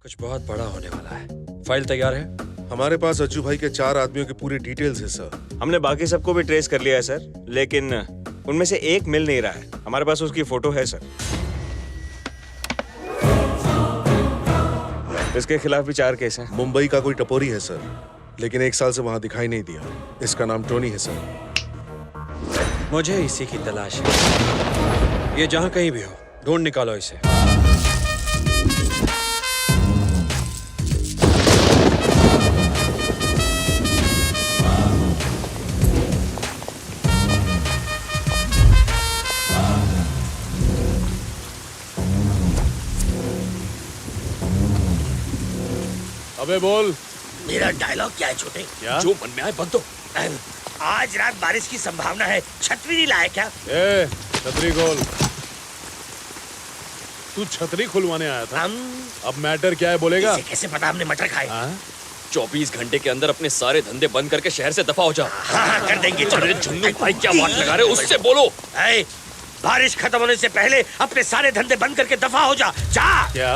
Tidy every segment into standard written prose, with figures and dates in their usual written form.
कुछ बहुत बड़ा होने वाला है। फाइल तैयार है? हमारे पास अज्जू भाई के 4 आदमियों की पूरी डिटेल्स है सर। हमने बाकी सबको भी ट्रेस कर लिया है सर, लेकिन उनमें से एक मिल नहीं रहा है। हमारे पास उसकी फोटो है सर। इसके खिलाफ भी 4 केस हैं। मुंबई का कोई टपोरी है सर, लेकिन 1 साल से वहां दिखाई नहीं दिया। इसका नाम टोनी है सर। मुझे इसी की तलाश है। ये जहां कहीं भी हो, ढूंढ निकालो इसे। अबे बोल। मेरा डायलॉग क्या है छोटे? क्या? जो मन में आए बक दो। आज रात बारिश की संभावना है, छतरी नहीं लाया क्या? ए, छतरी खोल। तू छतरी खुलवाने आया था? अब मैटर क्या है बोलेगा? इसे कैसे पता हमने मटर खाए? 24 घंटे के अंदर अपने सारे धंधे बंद करके शहर से दफा हो जा। हाँ, कर देंगे। अरे झुन्नू भाई क्या वाट लगा रहे हो, उससे बोलो। बारिश खत्म होने से पहले अपने सारे धंधे बंद करके दफा हो जा। जा। क्या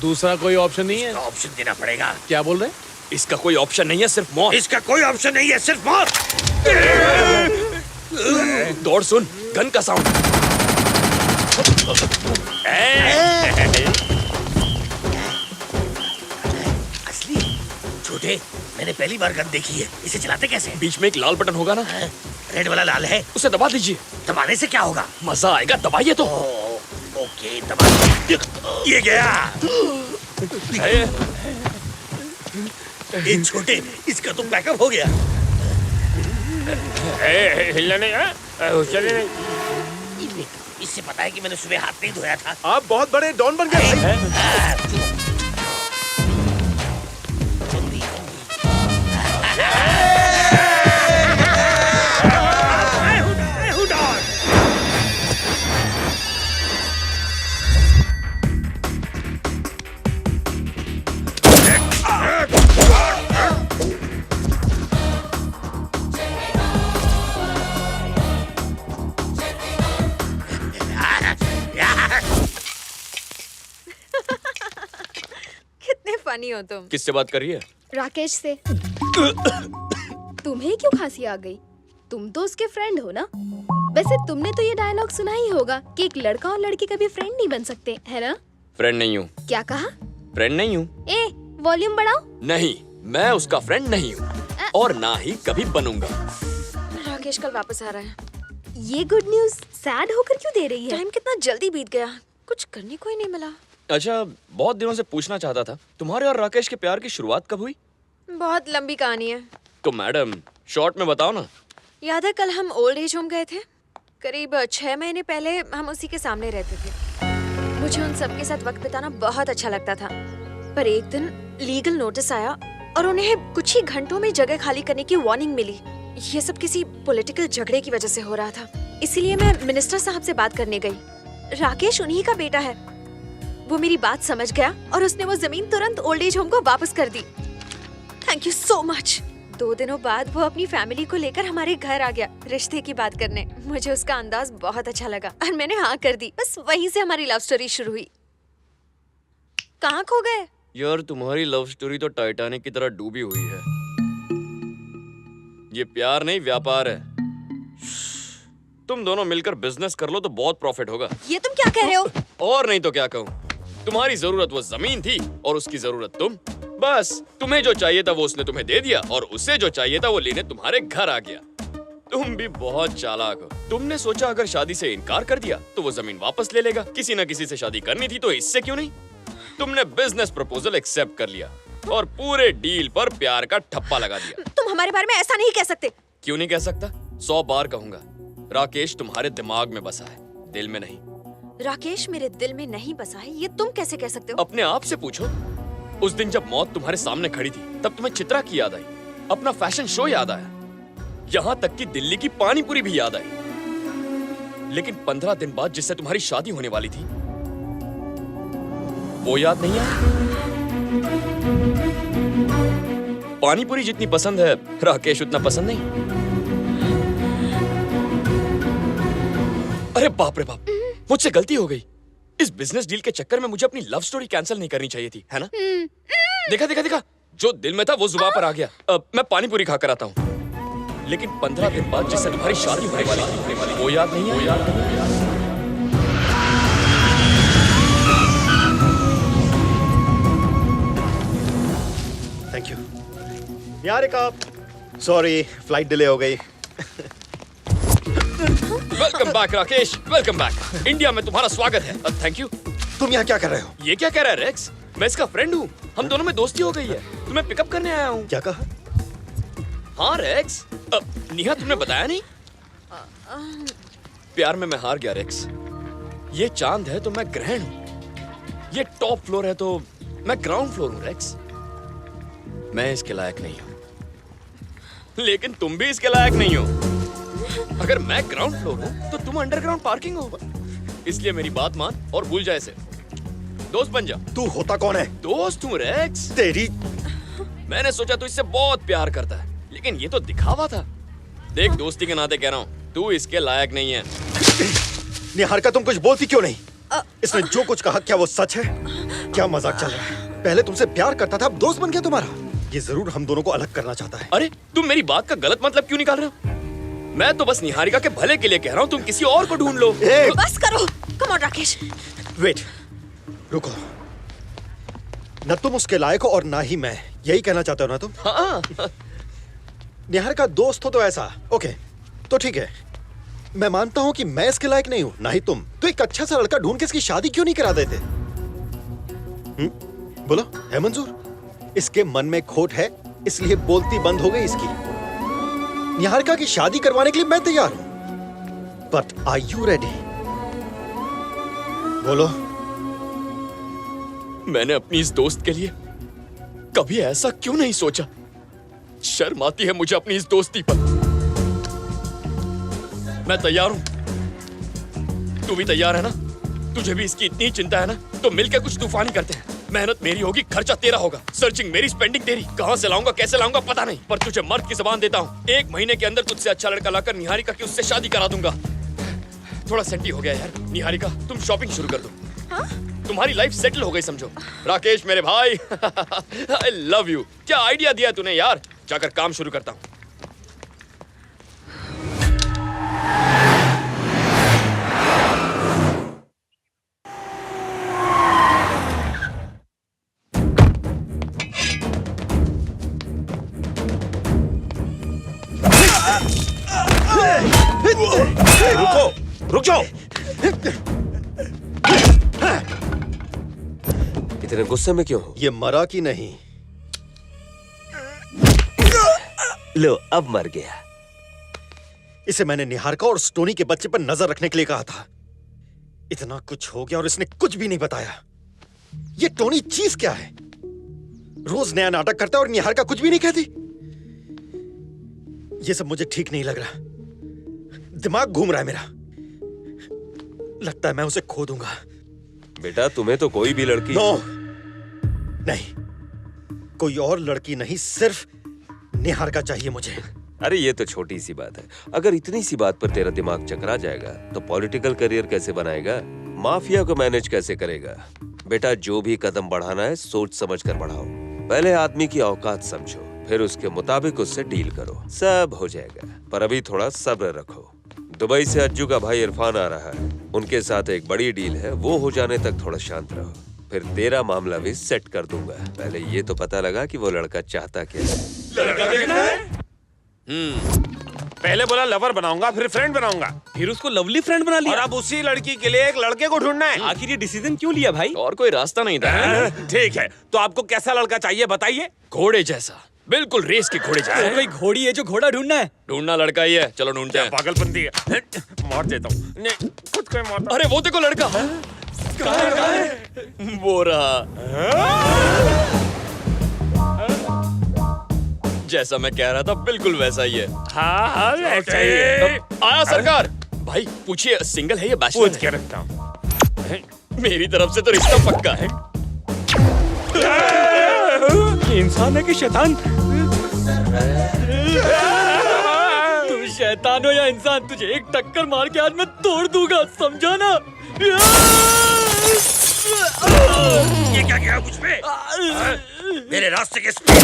दूसरा कोई ऑप्शन नहीं है? ऑप्शन देना पड़ेगा। क्या बोल रहे? इसका कोई ऑप्शन नहीं है, सिर्फ मौत। इसका कोई ऑप्शन नहीं है, सिर्फ मौत। दौड़ सुन, गन का साउंड। असली? छोटे, मैंने पहली बार गन देखी है। इसे चलाते कैसे? बीच में एक लाल बटन होगा ना? रेड वाला लाल है, उसे दबा दीजिए। दबाने से क्या होगा? मजा आएगा, दबाइए तो। ओके, दबा। ये गया। ये छोटे, इसका तो बैकअप हो गया। हिलने नहीं। इससे पता है कि मैंने सुबह हाथ नहीं धोया था। आप बहुत बड़े डॉन बन गए भाई। फनी हो तुम। किससे बात कर रही है? राकेश से। तुम्हें क्यों खांसी आ गई? तुम तो उसके फ्रेंड हो ना? वैसे तुमने तो ये डायलॉग सुना ही होगा कि एक लड़का और लड़की कभी फ्रेंड नहीं बन सकते, है ना? फ्रेंड नहीं हूँ। क्या कहा? फ्रेंड नहीं हूँ। ए, वॉल्यूम बढ़ाओ। नहीं, मैं उसका फ्रेंड नहीं हूँ और ना ही कभी बनूंगा। राकेश कल वापस आ रहा है। ये गुड न्यूज सैड होकर क्यों दे रही है? टाइम कितना जल्दी बीत गया, कुछ करने को ही नहीं मिला। अच्छा, बहुत दिनों से पूछना चाहता था, तुम्हारे और राकेश के प्यार की शुरुआत कब हुई? बहुत लंबी कहानी है। तो मैडम शॉर्ट में बताओ ना। याद है कल हम ओल्ड एज होम गए थे? करीब 6 महीने पहले हम उसी के सामने रहते थे। मुझे उन सबके साथ वक्त बिताना बहुत अच्छा लगता था, पर एक दिन लीगल नोटिस आया और उन्हें कुछ ही घंटों में जगह खाली करने की वार्निंग मिली। ये सब किसी पॉलिटिकल झगड़े की वजह से हो रहा था, इसीलिए मैं मिनिस्टर साहब से बात करने गई। राकेश उन्हीं का बेटा है। वो मेरी बात समझ गया और उसने वो जमीन तुरंत ओल्ड एज होम को वापस कर दी। Thank you so much. 2 दिनों बाद वो अपनी फैमिली को लेकर हमारे घर आ गया रिश्ते की बात करने। मुझे उसका अंदाज बहुत अच्छा लगा और मैंने हाँ कर दी। बस वहीं से हमारी लव स्टोरी शुरू हुई। कहाँ खो गए? यार तुम्हारी लव स्टोरी तो टाइटैनिक की तरह डूबी हुई है। ये प्यार नहीं, व्यापार है। तुम दोनों मिलकर बिजनेस कर लो तो बहुत प्रॉफिट होगा। ये तुम क्या कह रहे हो? और नहीं तो क्या कहूँ। तुम्हारी जरूरत वो जमीन थी और उसकी जरूरत तुम। बस तुम्हें जो चाहिए था वो उसने तुम्हें दे दिया और उसे जो चाहिए था वो लेने तुम्हारे घर आ गया। तुम भी बहुत चालाक हो। तुमने सोचा अगर शादी से इनकार कर दिया तो वो जमीन वापस ले लेगा। किसी न किसी से शादी करनी थी तो इससे क्यों नहीं। तुमने बिजनेस प्रपोजल एक्सेप्ट कर लिया और पूरे डील पर प्यार का ठप्पा लगा दिया। तुम हमारे बारे में ऐसा नहीं कह सकते। क्यों नहीं कह सकता? 100 बार कहूंगा। राकेश तुम्हारे दिमाग में बसा है, दिल में नहीं। राकेश मेरे दिल में नहीं बसा है, ये तुम कैसे कह सकते हो? अपने आप से पूछो। उस दिन जब मौत तुम्हारे सामने खड़ी थी तब तुम्हें चित्रा की याद आई, अपना फैशन शो याद आया, यहाँ तक कि दिल्ली की पानी पूरी भी याद आई। लेकिन 15 दिन बाद जिससे तुम्हारी शादी होने वाली थी वो याद नहीं आई। पानी पूरी जितनी पसंद है राकेश उतना पसंद नहीं। अरे बाप रे बाप, मुझसे गलती हो गई। इस बिजनेस डील के चक्कर में मुझे अपनी लव स्टोरी कैंसिल नहीं करनी चाहिए थी, है ना? देखा देखा देखा, जो दिल में था वो जुबान पर आ गया। मैं पानी पूरी खाकर आता हूँ। लेकिन 15 दिन बाद जिससे तुम्हारी शादी होने वाली थी, वो याद नहीं है? Thank you Niharika. Sorry, flight delay हो गई। Welcome back Rakesh, welcome back. India में तुम्हारा स्वागत है। Thank you. तुम यहाँ क्या कर रहे हो? ये क्या कह रहा है रेक्स? मैं इसका फ्रेंड हूँ, हम दोनों में दोस्ती हो गई है। तुम्हें पिकअप करने आया हूँ। क्या कहा? हाँ रेक्स। निहा तुमने बताया नहीं? प्यार में मैं हार गया रेक्स। ये चांद है तो मैं ग्रहण हूँ, ये टॉप फ्लोर है तो मैं ग्राउंड फ्लोर हूँ रेक्स। मैं इसके लायक नहीं हूँ, लेकिन तुम भी इसके लायक नहीं हो। अगर मैं ग्राउंड फ्लोर हूँ तो तुम अंडरग्राउंड पार्किंग हो। इसलिए मेरी बात मान और भूल जाए इसे। दोस्त बन जा। तू होता कौन है? दोस्त हूँ रेक्स। तेरी। मैंने सोचा तू इससे बहुत प्यार करता है, लेकिन ये तो दिखावा था। देख, दोस्ती के नाते कह रहा हूँ, तू इसके लायक नहीं है। निहारिका, तुम कुछ बोलती क्यों नहीं? इसने जो कुछ कहा क्या वो सच है? क्या मजाक चल रहा है? पहले तुमसे प्यार करता था, अब दोस्त बन गया तुम्हारा। ये जरूर हम दोनों को अलग करना चाहता है। अरे तुम मेरी बात का गलत मतलब क्यों निकाल रहे हो? मैं तो बस निहारिका के भले के लिए कह रहा हूँ, तुम किसी और को ढूंढ लो। बस करो। Come on Rakesh. वेट, रुको। न तुम उसके लायक हो और ना ही मैं, यही कहना चाहते हो ना तुम? हाँ। निहारिका दोस्त हो तो ऐसा। ओके, तो ठीक है, मैं मानता हूँ कि मैं इसके लायक नहीं हूँ, ना ही तुम। तो एक अच्छा सा लड़का ढूंढ के इसकी शादी क्यों नहीं करा देते? बोलो, है मंजूर? इसके मन में खोट है, इसलिए बोलती बंद हो गई इसकी। निहारिका की शादी करवाने के लिए मैं तैयार हूं, बट आर यू रेडी? बोलो। मैंने अपनी इस दोस्त के लिए कभी ऐसा क्यों नहीं सोचा? शर्म आती है मुझे अपनी इस दोस्ती पर। मैं तैयार हूं, तू भी तैयार है ना? तुझे भी इसकी इतनी चिंता है ना? तो मिलकर कुछ तूफानी करते हैं। मेहनत मेरी होगी, खर्चा तेरा होगा, सर्चिंग मेरी, स्पेंडिंग तेरी। कहां से लाऊंगा, कैसे लाऊंगा पता नहीं, पर तुझे मर्द की जबान देता हूं, 1 महीने के अंदर तुझसे अच्छा लड़का लाकर निहारिका की उससे शादी करा दूंगा। थोड़ा सेंटी हो गया यार। निहारिका, तुम शॉपिंग शुरू कर दो। हाँ? तुम्हारी लाइफ सेटल हो गई समझो। राकेश मेरे भाई, आई लव यू। क्या आइडिया दिया तूने यार। जाकर काम शुरू करता हूं। रुको, रुक जाओ। इतने गुस्से में क्यों हो? ये मरा कि नहीं? लो, अब मर गया। इसे मैंने निहारिका और स्टोनी के बच्चे पर नजर रखने के लिए कहा था। इतना कुछ हो गया और इसने कुछ भी नहीं बताया। ये टोनी चीज क्या है? रोज नया नाटक करता है और निहारिका कुछ भी नहीं कहती। ये सब मुझे ठीक नहीं लग रहा। दिमाग घूम रहा है मेरा। लगता है मैं उसे खो दूंगा। बेटा, तुम्हें तो कोई भी लड़की नहीं, कोई और लड़की नहीं, सिर्फ निहारिका चाहिए मुझे। अरे ये तो छोटी सी बात है। अगर इतनी सी बात पर तेरा दिमाग चकरा जाएगा तो पॉलिटिकल करियर कैसे बनाएगा? माफिया को मैनेज कैसे करेगा? बेटा, जो भी कदम बढ़ाना है सोच समझ कर बढ़ाओ। पहले आदमी की औकात समझो, फिर उसके मुताबिक उससे डील करो, सब हो जाएगा। पर अभी थोड़ा सब्र रखो। दुबई से अज्जू का भाई इरफान आ रहा है, उनके साथ एक बड़ी डील है, वो हो जाने तक थोड़ा शांत रहो, फिर तेरा मामला भी सेट कर दूंगा। पहले ये तो पता लगा कि वो लड़का चाहता क्या है। लड़का देखना है? पहले बोला लवर बनाऊंगा, फिर फ्रेंड बनाऊंगा, फिर उसको लवली फ्रेंड बना लिया। और अब उसी लड़की के लिए एक लड़के को ढूंढना है। आखिर ये डिसीजन क्यों लिया भाई? और कोई रास्ता नहीं था। ठीक है, तो आपको कैसा लड़का चाहिए बताइए। घोड़े जैसा, बिल्कुल रेस के घोड़े जैसा। कोई घोड़ी है जो घोड़ा ढूंढना है? ढूंढना लड़का ही है, चलो ढूंढते हैं। पागलपंती है, मार देता हूँ। नहीं, खुद को मारता। अरे वो देखो लड़का। कहाँ है? वो रहा। जैसा मैं कह रहा था बिल्कुल वैसा ही है। हाँ, वैसा ही है। आया सरकार। भाई पूछिए, सिंगल है या बैचलर? पूछ के रखता हूँ। मेरी तरफ से तो रिश्ता पक्का है। ये इंसान है कि शैतान? तुम शैतान हो या इंसान, तुझे एक टक्कर मार के आज मैं तोड़ दूंगा, समझा ना? ये क्या किया मुझ पे? हाँ? मेरे रास्ते के स्पीड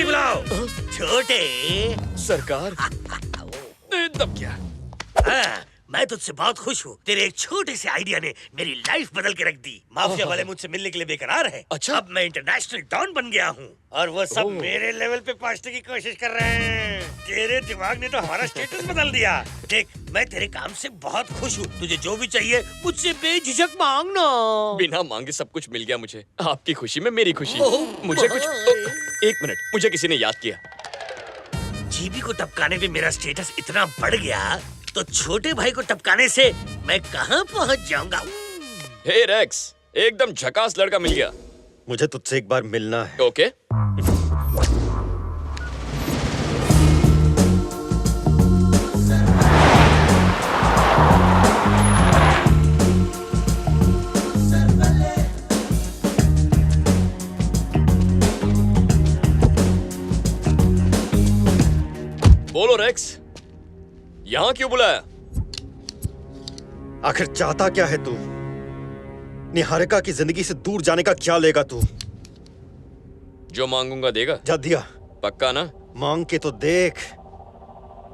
बुलाओ छोटे। सरकार तब क्या? हाँ, मैं तुझसे बहुत खुश हूँ। तेरे एक छोटे से आइडिया ने मेरी लाइफ बदल के रख दी। माफिया वाले मुझसे मिलने के लिए बेकरार हैं। अच्छा। अब मैं इंटरनेशनल डॉन बन गया हूँ और वो सब मेरे लेवल पे पहुँचने की कोशिश कर रहे हैं। तेरे दिमाग ने तो हमारा स्टेटस बदल दिया। देख, मैं तेरे काम से बहुत खुश हूँ। तुझे जो भी चाहिए मुझसे बेझिझक मांगना। बिना मांगे सब कुछ मिल गया मुझे। आपकी खुशी में मेरी खुशी। मुझे कुछ एक मिनट, मुझे किसी ने याद किया। जीबी को टपकाने पे मेरा स्टेटस इतना बढ़ गया तो छोटे भाई को टपकाने से मैं कहाँ पहुँच जाऊंगा? हे रेक्स, एकदम झकास लड़का मिल गया। मुझे तुझसे एक बार मिलना है। ओके। बोलो रेक्स, यहाँ क्यों बुलाया? आखिर चाहता क्या है तू? निहारिका की जिंदगी से दूर जाने का क्या लेगा तू? जो मांगूंगा देगा? जा दिया। पक्का ना? मांग के तो देख।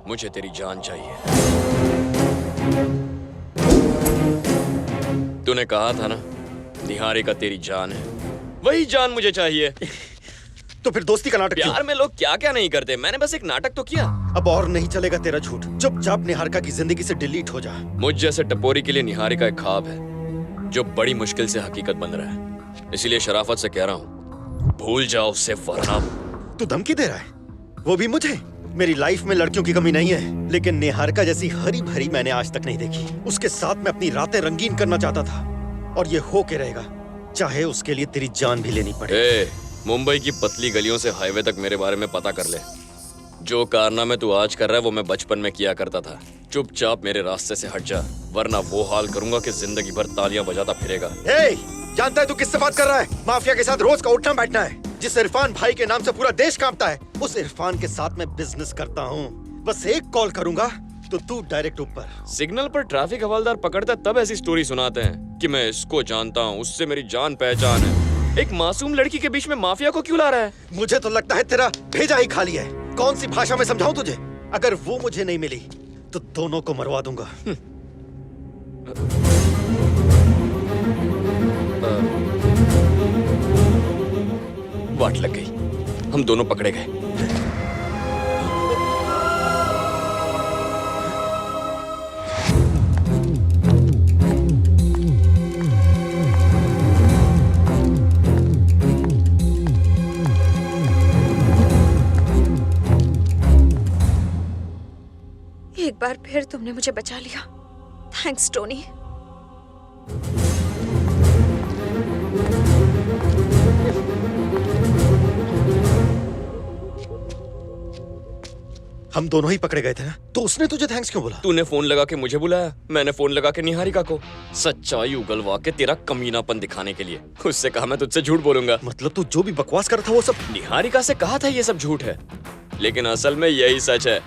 मुझे तेरी जान चाहिए। तूने कहा था ना, निहारिका तेरी जान है। वही जान मुझे चाहिए। तो फिर दोस्ती का नाटक क्यों? प्यार में लोग क्या क्या नहीं करते। मैंने बस एक नाटक तो किया। अब और नहीं चलेगा तेरा झूठ। चुपचाप निहारिका की जिंदगी से डिलीट हो जा। मुझ जैसे टपोरी के लिए निहारिका एक ख्वाब है जो बड़ी मुश्किल से हकीकत बन रहा है। इसीलिए शराफत से कह रहा हूँ, भूल जाओ उससे वरना। तू धमकी दे रहा है? वो भी मुझे? मेरी लाइफ में लड़कियों की कमी नहीं है, लेकिन निहारिका जैसी हरी भरी मैंने आज तक नहीं देखी। उसके साथ मैं अपनी रातें रंगीन करना चाहता था और ये हो के रहेगा, चाहे उसके लिए तेरी जान भी लेनी पड़े। मुंबई की पतली गलियों से हाईवे तक मेरे बारे में पता कर ले। जो कारनामे तू आज कर रहा है वो मैं बचपन में किया करता था। चुपचाप मेरे रास्ते से हट जा, वरना वो हाल करूंगा कि जिंदगी भर तालियां बजाता फिरेगा। जानता है तू किससे बात कर रहा है? माफिया के साथ रोज का उठना बैठना है। जिस इरफान भाई के नाम से पूरा देश कांपता है, उस इरफान के साथ मैं बिजनेस करता हूँ। बस एक कॉल करूंगा तो तू डायरेक्ट ऊपर। सिग्नल पर ट्रैफिक हवलदार पकड़ता तब ऐसी स्टोरी सुनाते हैं कि मैं इसको जानता हूँ, उससे मेरी जान पहचान है। एक मासूम लड़की के बीच में माफिया को क्यों ला रहा है? मुझे तो लगता है तेरा भेजा ही खाली है। कौन सी भाषा में समझाऊं तुझे? अगर वो मुझे नहीं मिली तो दोनों को मरवा दूंगा। वाट लग गई, हम दोनों पकड़े गए। एक बार फिर तुमने मुझे बचा लिया। Thanks Tony. हम दोनों ही पकड़े गए थे ना, तो उसने तुझे थैंक्स क्यों बोला? तूने फोन लगा के मुझे बुलाया, मैंने फोन लगा के निहारिका को। सच्चाई उगलवा के तेरा कमीनापन दिखाने के लिए। उससे कहा मैं तुझसे झूठ बोलूंगा। मतलब तू जो भी बकवास कर रहा था वो सब? निहारिका से कहा था ये सब झूठ है, लेकिन असल में यही सच है।